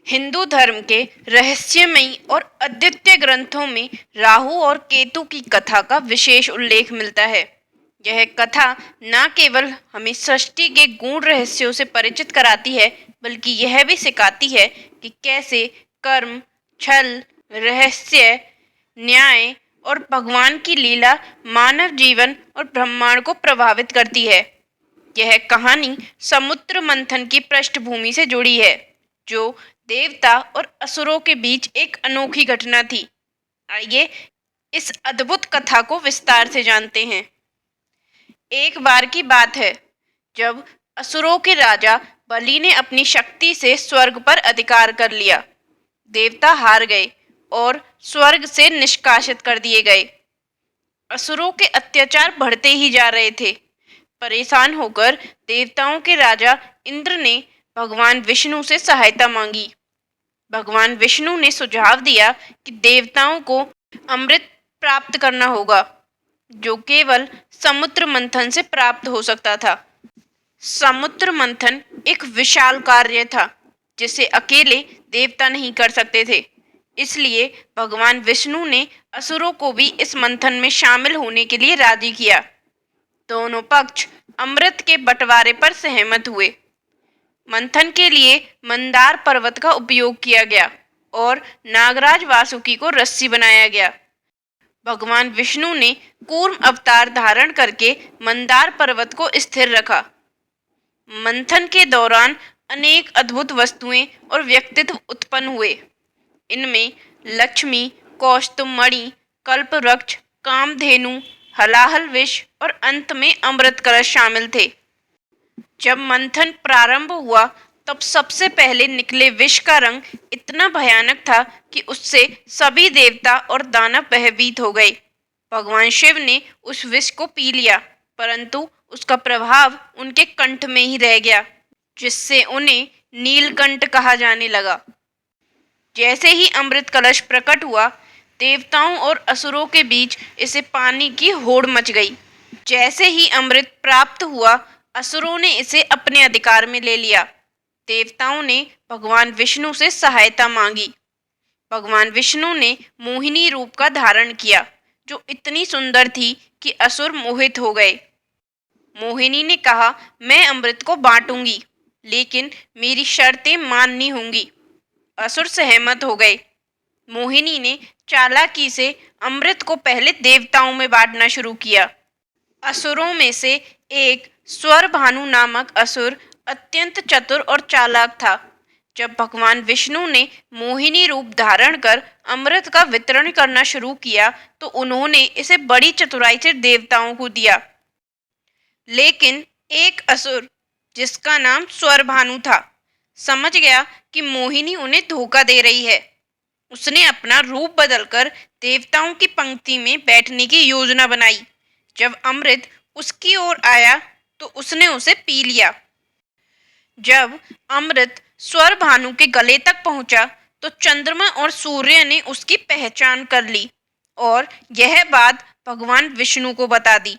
हिंदू धर्म के रहस्यमयी और अद्वितीय ग्रंथों में राहु और केतु की कथा का विशेष उल्लेख मिलता है। यह कथा न केवल हमें सृष्टि के गूढ़ रहस्यों से परिचित कराती है, बल्कि यह भी सिखाती है कि कैसे कर्म, छल, रहस्य, न्याय और भगवान की लीला मानव जीवन और ब्रह्मांड को प्रभावित करती है। यह कहानी समुद्र मंथन की पृष्ठभूमि से जुड़ी है, जो देवता और असुरों के बीच एक अनोखी घटना थी। आइए इस अद्भुत कथा को विस्तार से जानते हैं। एक बार की बात है, जब असुरों के राजा बलि ने अपनी शक्ति से स्वर्ग पर अधिकार कर लिया। देवता हार गए और स्वर्ग से निष्कासित कर दिए गए। असुरों के अत्याचार बढ़ते ही जा रहे थे। परेशान होकर देवताओं के राजा इंद्र ने भगवान विष्णु से सहायता मांगी। भगवान विष्णु ने सुझाव दिया कि देवताओं को अमृत प्राप्त करना होगा, जो केवल समुद्र मंथन से प्राप्त हो सकता था। समुद्र मंथन एक विशाल कार्य था, जिसे अकेले देवता नहीं कर सकते थे। इसलिए भगवान विष्णु ने असुरों को भी इस मंथन में शामिल होने के लिए राजी किया। दोनों पक्ष अमृत के बंटवारे पर सहमत हुए। मंथन के लिए मंदार पर्वत का उपयोग किया गया और नागराज वासुकी को रस्सी बनाया गया। भगवान विष्णु ने कूर्म अवतार धारण करके मंदार पर्वत को स्थिर रखा। मंथन के दौरान अनेक अद्भुत वस्तुएं और व्यक्तित्व उत्पन्न हुए। इनमें लक्ष्मी, कौस्तुभमणि, कल्पवृक्ष, कामधेनु, हलाहल विष और अंत में अमृत कलश शामिल थे। जब मंथन प्रारंभ हुआ, तब सबसे पहले निकले विष का रंग इतना भयानक था कि उससे सभी देवता और दानव भयभीत हो गए। भगवान शिव ने उस विष को पी लिया, परंतु उसका प्रभाव उनके कंठ में ही रह गया, जिससे उन्हें नीलकंठ कहा जाने लगा। जैसे ही अमृत कलश प्रकट हुआ, देवताओं और असुरों के बीच इसे पानी की होड़ मच गई। जैसे ही अमृत प्राप्त हुआ, असुरों ने इसे अपने अधिकार में ले लिया। देवताओं ने भगवान विष्णु से सहायता मांगी। भगवान विष्णु ने मोहिनी रूप का धारण किया, जो इतनी सुंदर थी कि असुर मोहित हो गए। मोहिनी ने कहा, मैं अमृत को बांटूंगी, लेकिन मेरी शर्तें माननी होंगी। असुर सहमत हो गए। मोहिनी ने चालाकी से अमृत को पहले देवताओं में बांटना शुरू किया। असुरों में से एक स्वरभानु नामक असुर अत्यंत चतुर और चालाक था। जब भगवान विष्णु ने मोहिनी रूप धारण कर अमृत का वितरण करना शुरू किया, तो उन्होंने इसे बड़ी चतुराई से देवताओं को दिया। लेकिन एक असुर, जिसका नाम स्वरभानु था, समझ गया कि मोहिनी उन्हें धोखा दे रही है। उसने अपना रूप बदलकर देवताओं की पंक्ति में बैठने की योजना बनाई। जब अमृत उसकी ओर आया, तो उसने उसे पी लिया। जब अमृत स्वरभानु के गले तक पहुंचा, तो चंद्रमा और सूर्य ने उसकी पहचान कर ली और यह बात भगवान विष्णु को बता दी।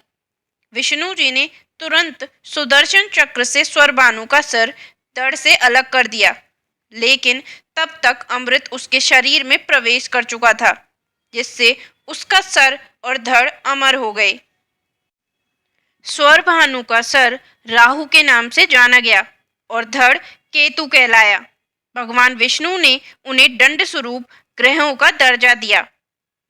विष्णु जी ने तुरंत सुदर्शन चक्र से स्वरभानु का सर धड़ से अलग कर दिया, लेकिन तब तक अमृत उसके शरीर में प्रवेश कर चुका था, जिससे उसका सर और धड़ अमर हो गए। स्वरभानु का सर राहु के नाम से जाना गया और धड़ केतु कहलाया। भगवान विष्णु ने उन्हें दंड स्वरूप ग्रहों का दर्जा दिया।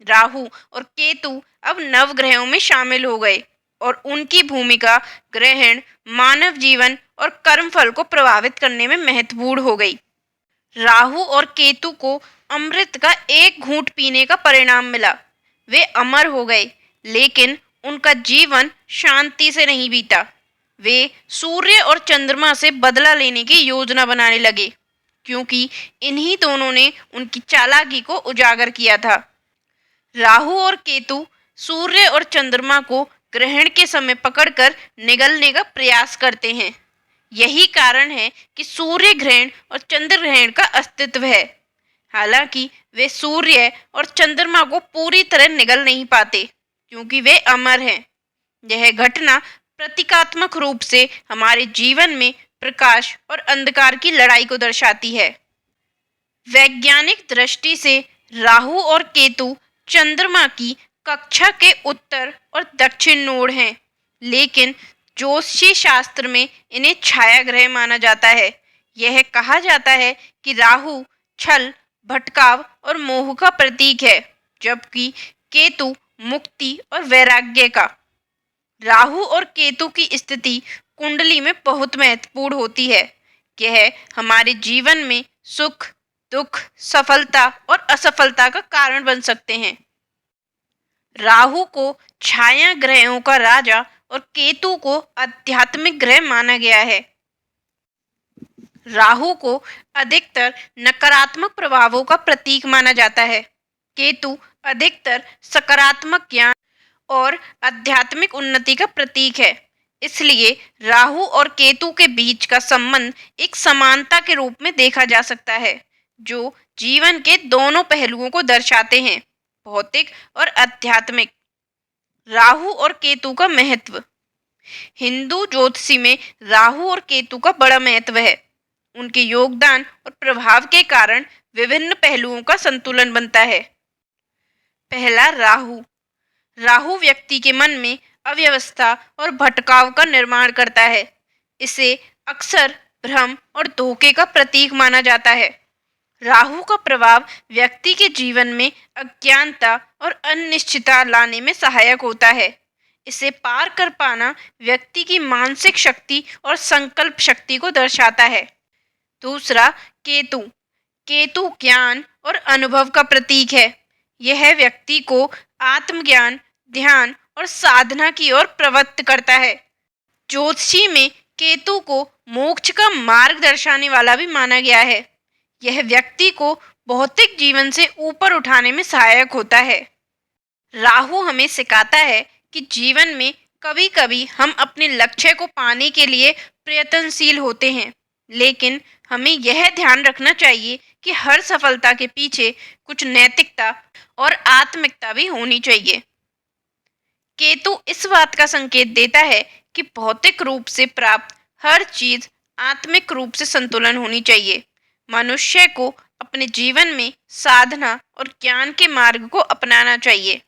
राहु और केतु अब नवग्रहों में शामिल हो गए और उनकी भूमिका ग्रहण, मानव जीवन और कर्मफल को प्रभावित करने में महत्वपूर्ण हो गई। राहु और केतु को अमृत का एक घूंट पीने का परिणाम मिला। वे अमर हो गए, लेकिन उनका जीवन शांति से नहीं बीता। वे सूर्य और चंद्रमा से बदला लेने की योजना बनाने लगे, क्योंकि इन्हीं दोनों ने उनकी चालाकी को उजागर किया था। राहु और केतु सूर्य और चंद्रमा को ग्रहण के समय पकड़कर निगलने का प्रयास करते हैं। यही कारण है कि सूर्य ग्रहण और चंद्र ग्रहण का अस्तित्व है। हालांकि वे सूर्य और चंद्रमा को पूरी तरह निगल नहीं पाते, क्योंकि वे अमर हैं। यह घटना प्रतीकात्मक रूप से हमारे जीवन में प्रकाश और अंधकार की लड़ाई को दर्शाती है। वैज्ञानिक दृष्टि से राहु और केतु चंद्रमा की कक्षा के उत्तर और दक्षिण नोड हैं, लेकिन ज्योतिषी शास्त्र में इन्हें छाया ग्रह माना जाता है। यह कहा जाता है कि राहु छल, भटकाव और मोह का प्रतीक है, जबकि केतु मुक्ति और वैराग्य का। राहु और केतु की स्थिति कुंडली में बहुत महत्वपूर्ण होती है। यह हमारे जीवन में सुख, दुख, सफलता और असफलता का कारण बन सकते हैं। राहु को छाया ग्रहों का राजा और केतु को आध्यात्मिक ग्रह माना गया है। राहु को अधिकतर नकारात्मक प्रभावों का प्रतीक माना जाता है। केतु अधिकतर सकारात्मक ज्ञान और आध्यात्मिक उन्नति का प्रतीक है। इसलिए राहु और केतु के बीच का संबंध एक समानता के रूप में देखा जा सकता है, जो जीवन के दोनों पहलुओं को दर्शाते हैं, भौतिक और आध्यात्मिक। राहु और केतु का महत्व। हिंदू ज्योतिषी में राहु और केतु का बड़ा महत्व है। उनके योगदान और प्रभाव के कारण विभिन्न पहलुओं का संतुलन बनता है। पहला, राहु। राहु व्यक्ति के मन में अव्यवस्था और भटकाव का निर्माण करता है। इसे अक्सर भ्रम और धोखे का प्रतीक माना जाता है। राहु का प्रभाव व्यक्ति के जीवन में अज्ञानता और अनिश्चितता लाने में सहायक होता है। इसे पार कर पाना व्यक्ति की मानसिक शक्ति और संकल्प शक्ति को दर्शाता है। दूसरा, केतु। केतु ज्ञान और अनुभव का प्रतीक है। यह व्यक्ति को आत्मज्ञान, ध्यान और साधना की ओर प्रवृत्त करता है। ज्योतिषी में केतु को मोक्ष का मार्ग दर्शाने वाला भी माना गया है। यह व्यक्ति को भौतिक जीवन से ऊपर उठाने में सहायक होता है। राहु हमें सिखाता है कि जीवन में कभी कभी हम अपने लक्ष्य को पाने के लिए प्रयत्नशील होते हैं, लेकिन हमें यह ध्यान रखना चाहिए कि हर सफलता के पीछे कुछ नैतिकता और आत्मिकता भी होनी चाहिए। केतु इस बात का संकेत देता है कि भौतिक रूप से प्राप्त हर चीज आत्मिक रूप से संतुलन होनी चाहिए। मनुष्य को अपने जीवन में साधना और ज्ञान के मार्ग को अपनाना चाहिए।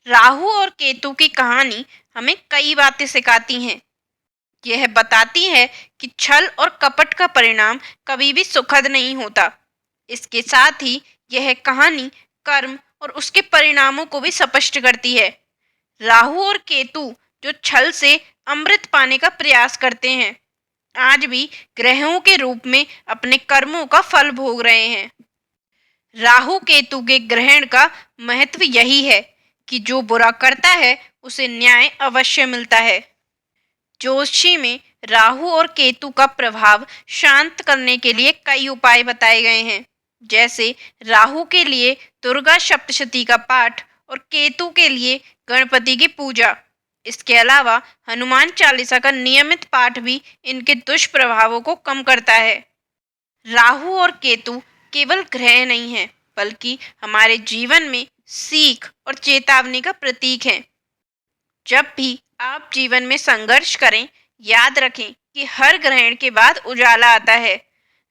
राहु और केतु की कहानी हमें कई बातें सिखाती हैं। यह बताती है कि छल और कपट का परिणाम कभी भी सुखद नहीं होता। इसके साथ ही यह कहानी कर्म और उसके परिणामों को भी स्पष्ट करती है। राहु और केतु जो छल से अमृत पाने का प्रयास करते हैं, आज भी ग्रहों के रूप में अपने कर्मों का फल भोग रहे हैं। राहु केतु के ग्रहण का महत्व यही है कि जो बुरा करता है उसे न्याय अवश्य मिलता है। ज्योतिषी में राहु और केतु का प्रभाव शांत करने के लिए कई उपाय बताए गए हैं, जैसे राहु के लिए दुर्गा सप्तशती का पाठ और केतु के लिए गणपति की पूजा। इसके अलावा हनुमान चालीसा का नियमित पाठ भी इनके दुष्प्रभावों को कम करता है। राहु और केतु केवल ग्रह नहीं है, बल्कि हमारे जीवन में सीख और चेतावनी का प्रतीक है। जब भी आप जीवन में संघर्ष करें, याद रखें कि हर ग्रहण के बाद उजाला आता है।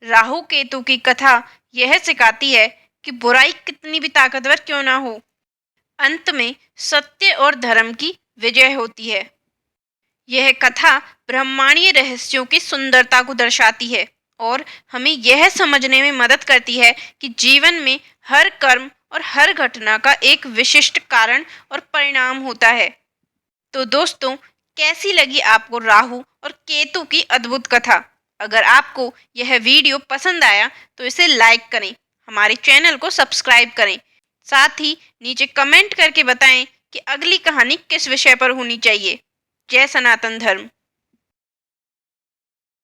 राहु केतु की कथा यह सिखाती है कि बुराई कितनी भी ताकतवर क्यों ना हो, अंत में सत्य और धर्म की विजय होती है। यह कथा ब्रह्मांडीय रहस्यों की सुंदरता को दर्शाती है और हमें यह समझने में मदद करती है कि जीवन में हर कर्म और हर घटना का एक विशिष्ट कारण और परिणाम होता है। तो दोस्तों, कैसी लगी आपको राहु और केतु की अद्भुत कथा? अगर आपको यह वीडियो पसंद आया तो इसे लाइक करें, हमारे चैनल को सब्सक्राइब करें, साथ ही नीचे कमेंट करके बताएं कि अगली कहानी किस विषय पर होनी चाहिए। जय सनातन धर्म।